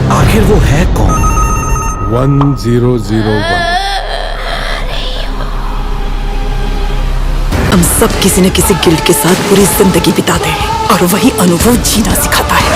आखिर वो है कौन? 1001। हम सब किसी न किसी गिल्ड के साथ पूरी जिंदगी बिताते हैं और वही अनुभव जीना सिखाता है।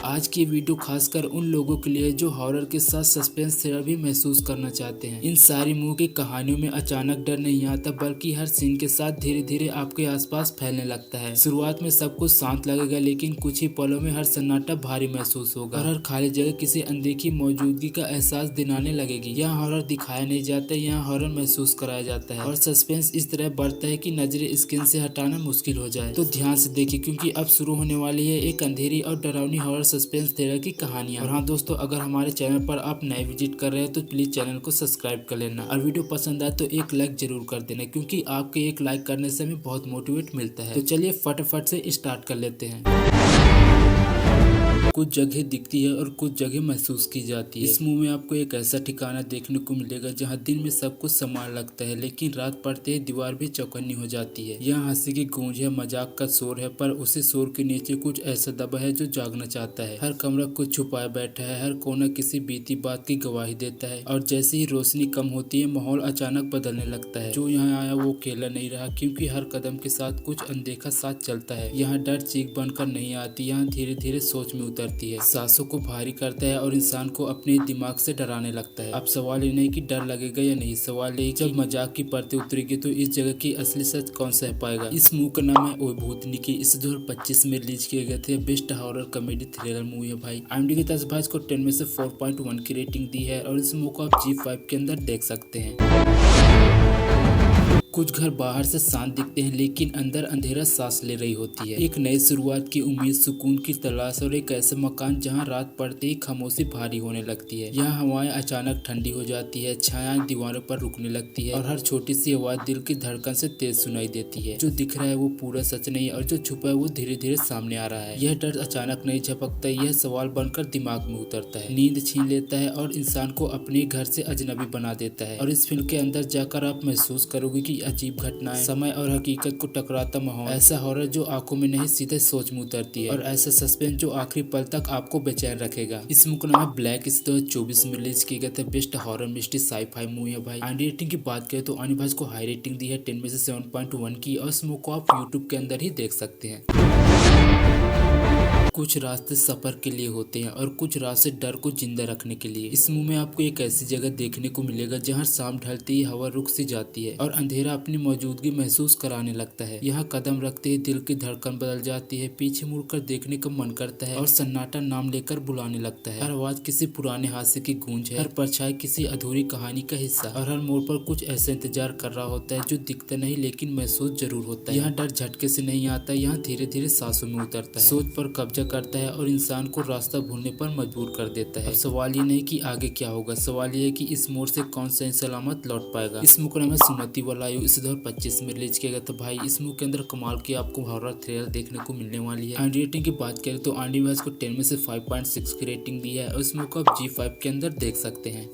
आज की वीडियो खासकर उन लोगों के लिए जो हॉरर के साथ सस्पेंस थ्रिलर भी महसूस करना चाहते हैं। इन सारी मूवी की कहानियों में अचानक डर नहीं आता, बल्कि हर सीन के साथ धीरे धीरे आपके आसपास फैलने लगता है। शुरुआत में सब कुछ शांत लगेगा, लेकिन कुछ ही पलों में हर सन्नाटा भारी महसूस होगा और हर खाली जगह किसी अनदेखी मौजूदगी का एहसास दिलाने लगेगी। यहाँ हॉरर दिखाया नहीं जाता, यहाँ हॉरर महसूस कराया जाता है और सस्पेंस इस तरह बढ़ता है कि नजरें स्क्रीन से हटाना मुश्किल हो जाए। तो ध्यान से देखिए, क्योंकि अब शुरू होने वाली है एक अंधेरी और डरावनी हॉरर सस्पेंस थ्रिलर की कहानियां। और हाँ दोस्तों, अगर हमारे चैनल पर आप नए विजिट कर रहे हैं तो प्लीज चैनल को सब्सक्राइब कर लेना और वीडियो पसंद आए तो एक लाइक जरूर कर देना, क्योंकि आपके एक लाइक करने से हमें बहुत मोटिवेट मिलता है। तो चलिए फटाफट से स्टार्ट कर लेते हैं। कुछ जगह दिखती है और कुछ जगह महसूस की जाती है। इस मूवी में आपको एक ऐसा ठिकाना देखने को मिलेगा जहां दिन में सब कुछ समान लगता है, लेकिन रात पड़ते ही दीवार भी चौकन्नी हो जाती है। यहाँ हंसी की गूंज है, मजाक का शोर है, पर उसी शोर के नीचे कुछ ऐसा दबा है जो जागना चाहता है। हर कमरा कुछ छुपाए बैठा है, हर कोना किसी बीती बात की गवाही देता है और जैसे ही रोशनी कम होती है माहौल अचानक बदलने लगता है। जो यहाँ आया वो अकेला नहीं रहा, क्योंकि हर कदम के साथ कुछ अनदेखा साथ चलता है। यहाँ डर चीख बनकर नहीं आती, यहाँ धीरे धीरे सोच में उतरती है, सांसों को भारी करता है और इंसान को अपने दिमाग से डराने लगता है। अब सवाल ये नहीं कि डर लगेगा या नहीं, सवाल ये जब मजाक की परतें उतरेगी तो इस जगह की असली सच कौन सह पाएगा। इस मूवी का नाम है ओए भूतनी। इस 2025 में रिलीज किए गए थे। Best horror comedy thriller movie है भाई। IMDb की तरफ से इसको 10 में से 4.1 की रेटिंग दी है और इस मूवी को आप G5 के अंदर देख सकते हैं। कुछ घर बाहर से शांत दिखते हैं, लेकिन अंदर अंधेरा सांस ले रही होती है। एक नई शुरुआत की उम्मीद, सुकून की तलाश और एक ऐसा मकान जहां रात पड़ते ही खामोशी भारी होने लगती है। यहाँ हवाएं अचानक ठंडी हो जाती है, छायाएं दीवारों पर रुकने लगती है और हर छोटी सी आवाज दिल की धड़कन से तेज सुनाई देती है। जो दिख रहा है वो पूरा सच नहीं और जो छुपा है वो धीरे धीरे सामने आ रहा है। यह डर अचानक नहीं झपकता, यह सवाल बनकर दिमाग में उतरता है, नींद छीन लेता है और इंसान को अपने घर से अजनबी बना देता है। और इस फिल्म के अंदर जाकर आप महसूस करोगे कि अजीब घटनाएं, समय और हकीकत को टकराता माहौल, ऐसा हॉरर जो आंखों में नहीं सीधे सोच में उतरती है और ऐसा सस्पेंस जो आखिरी पल तक आपको बेचैन रखेगा। इस मूवी का नाम है ब्लैक। इस 2024 में रिलीज की गई थे। Best horror mystery sci-fi movie है भाई। रेटिंग की बात करें तो अनिभाज को हाई रेटिंग दी है 10 में से 7.1 की और इस मूवी को आप यूट्यूब के अंदर ही देख सकते हैं। कुछ रास्ते सफर के लिए होते हैं और कुछ रास्ते डर को जिंदा रखने के लिए। इस मूवी में आपको एक ऐसी जगह देखने को मिलेगा जहां शाम ढलते ही हवा रुक सी जाती है और अंधेरा अपनी मौजूदगी महसूस कराने लगता है। यहाँ कदम रखते ही दिल की धड़कन बदल जाती है, पीछे मुड़कर देखने का मन करता है और सन्नाटा नाम लेकर बुलाने लगता है। हर आवाज किसी पुराने हादसे की गूंज है, हर परछाई किसी अधूरी कहानी का हिस्सा और हर मोड़ पर कुछ ऐसा इंतजार कर रहा होता है जो दिखता नहीं लेकिन महसूस जरूर होता है। यहाँ डर झटके से नहीं आता, यहाँ धीरे धीरे सांसों में उतरता है, सोच पर कब्जा करता है और इंसान को रास्ता भूलने पर मजबूर कर देता है। अब सवाल ये नहीं कि आगे क्या होगा, सवाल ये है कि इस मोड़ से कौन सही सलामत लौट पाएगा। इस मूवी का नाम है सुनती वाला आयु। इस 2025 में रिलीज किया गया था भाई। इस मूवी के अंदर कमाल की आपको हॉरर थ्रिलर देखने को मिलने वाली है। रेटिंग की बात करें तो IMDb इसको 10 में से 5.6 की रेटिंग दी है और इस मूवी को आप G5 के अंदर देख सकते हैं।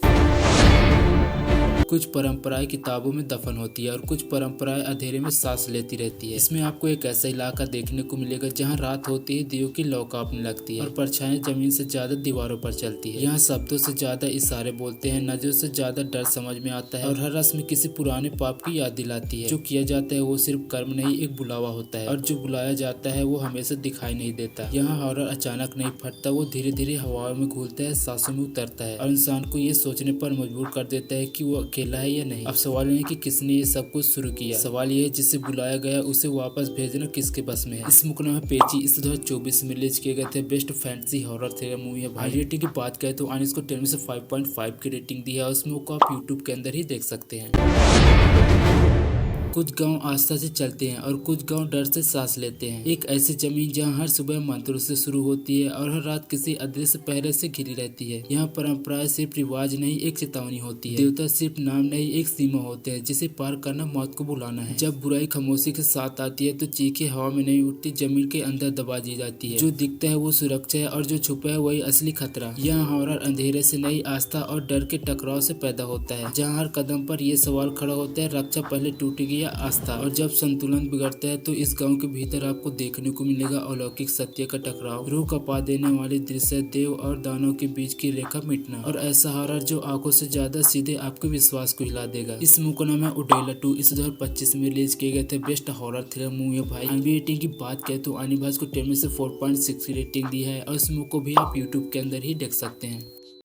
कुछ परंपराएं किताबों में दफन होती है और कुछ परंपराएं अंधेरे में सांस लेती रहती है। इसमें आपको एक ऐसा इलाका देखने को मिलेगा जहां रात होती ही दियों की लौ कांपने लगती है और परछाएं जमीन से ज्यादा दीवारों पर चलती है। यहाँ शब्दों से ज्यादा इशारे बोलते हैं, नजरों से ज्यादा डर समझ में आता है और हर रस्म किसी पुराने पाप की याद दिलाती है। जो किया जाता है वो सिर्फ कर्म नहीं, एक बुलावा होता है और जो बुलाया जाता है वो हमेशा दिखाई नहीं देता। यहाँ हॉरर अचानक नहीं फटता, वो धीरे धीरे हवाओं में घूलता है, सांसों में उतरता है और इंसान को ये सोचने पर मजबूर कर देता है कि वो अकेला है या नहीं। अब सवाल ये है कि किसने ये सब कुछ शुरू किया, सवाल ये है जिसे बुलाया गया उसे वापस भेजना किसके बस में है। इस मूवी का नाम है पेची। इस 2024 में रिलीज किए गए थे। Best fantasy horror thriller movie है भाई। रेटिंग की बात करें तो इसको 10 में से 5.5 की रेटिंग दी है और इस मूवी को आप यूट्यूब के अंदर ही देख सकते हैं। कुछ गांव आस्था से चलते हैं और कुछ गांव डर से सांस लेते हैं। एक ऐसी जमीन जहां हर सुबह मंत्रों से शुरू होती है और हर रात किसी अदृश्य पहरे से घिरी रहती है। यहाँ परंपराएं सिर्फ रिवाज नहीं, एक चेतावनी होती है। देवता सिर्फ नाम नहीं, एक सीमा होते हैं जिसे पार करना मौत को बुलाना है। जब बुराई खामोशी के साथ आती है तो चीखें हवा में नहीं उठती, जमीन के अंदर दबा दी जाती है। जो दिखता है वो सुरक्षा है और जो छुपा है वही असली खतरा। यहाँ हॉरर अंधेरे से नहीं, आस्था और डर के टकराव से पैदा होता है। जहाँ हर कदम पर यह सवाल खड़ा होता है, रक्षा पहले टूटेगी या आस्था। और जब संतुलन बिगड़ता है तो इस गाँव के भीतर आपको देखने को मिलेगा अलौकिक सत्य का टकराव, रूह कपा देने वाली दृश्य, देव और दानव के बीच की रेखा मिटना और ऐसा हॉरर जो आंखों से ज्यादा सीधे आपके विश्वास को हिला देगा। इस मूवी का नाम है उडेला 2। इस 2025 में रिलीज किए गए थे। बेस्ट हॉरर थ्रिलर मूवी है भाई। IMDb रेटिंग की बात करें तो अनिभाज को 10 में से 4.6 की रेटिंग दी है और इस मूवी को भी आप यूट्यूब के अंदर ही देख सकते हैं।